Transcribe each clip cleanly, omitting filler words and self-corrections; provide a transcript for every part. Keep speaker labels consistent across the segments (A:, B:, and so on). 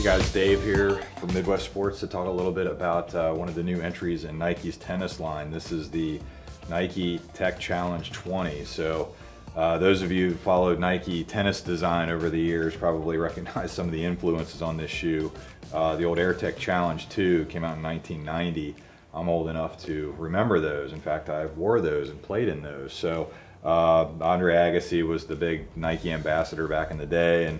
A: Hey guys, Dave here from Midwest Sports to talk a little bit about one of the new entries in Nike's tennis line. This is the Nike Tech Challenge 20. So those of you who followed Nike tennis design over the years probably recognize some of the influences on this shoe. The old Air Tech Challenge 2 came out in 1990. I'm old enough to remember those. In fact, I wore those and played in those. So Andre Agassi was the big Nike ambassador back in the day, and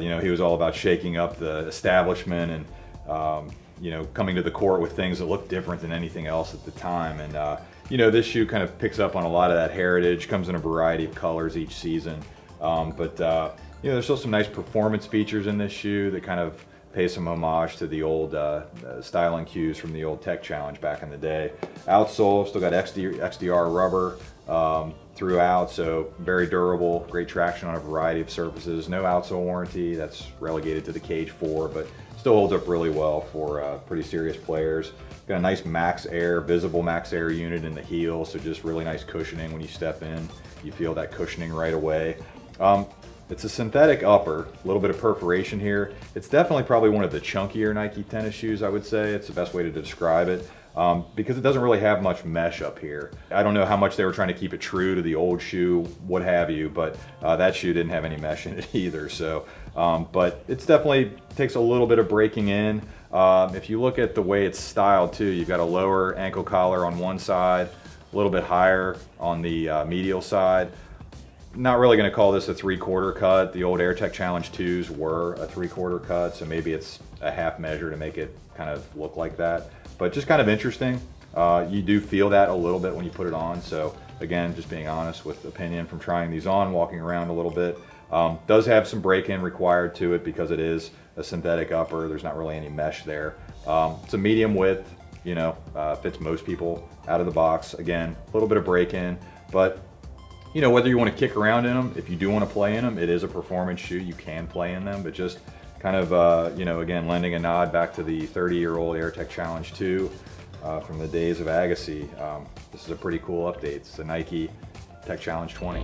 A: you know, he was all about shaking up the establishment and you know, coming to the court with things that looked different than anything else at the time. And you know, this shoe kind of picks up on a lot of that heritage. Comes in a variety of colors each season, but you know, there's still some nice performance features in this shoe that kind of pay some homage to the old styling cues from the old Tech Challenge back in the day. Outsole, still got XDR rubber throughout, so very durable, great traction on a variety of surfaces. No outsole warranty, that's relegated to the Cage 4, but still holds up really well for pretty serious players. Got a nice Max Air, visible Max Air unit in the heel, so just really nice cushioning when you step in. You feel that cushioning right away. It's a synthetic upper, a little bit of perforation here. It's definitely probably one of the chunkier Nike tennis shoes, I would say. It's the best way to describe it, because it doesn't really have much mesh up here. I don't know how much they were trying to keep it true to the old shoe, what have you, but that shoe didn't have any mesh in it either. So, but it's definitely takes a little bit of breaking in. If you look at the way it's styled too, you've got a lower ankle collar on one side, a little bit higher on the medial side. Not really going to call this a 3/4 cut. The old Air Tech Challenge 2s were a 3/4 cut, so maybe it's a half measure to make it kind of look like that. But just kind of interesting. You do feel that a little bit when you put it on. So again, just being honest with opinion from trying these on, walking around a little bit. Does have some break-in required to it because it is a synthetic upper. There's not really any mesh there. It's a medium width, you know, fits most people out of the box. Again, a little bit of break-in, but you know, whether you want to kick around in them, if you do want to play in them, it is a performance shoe. You can play in them, but just kind of, you know, again, lending a nod back to the 30-year-old Air Tech Challenge 2 from the days of Agassi. This is a pretty cool update. It's the Nike Tech Challenge 20.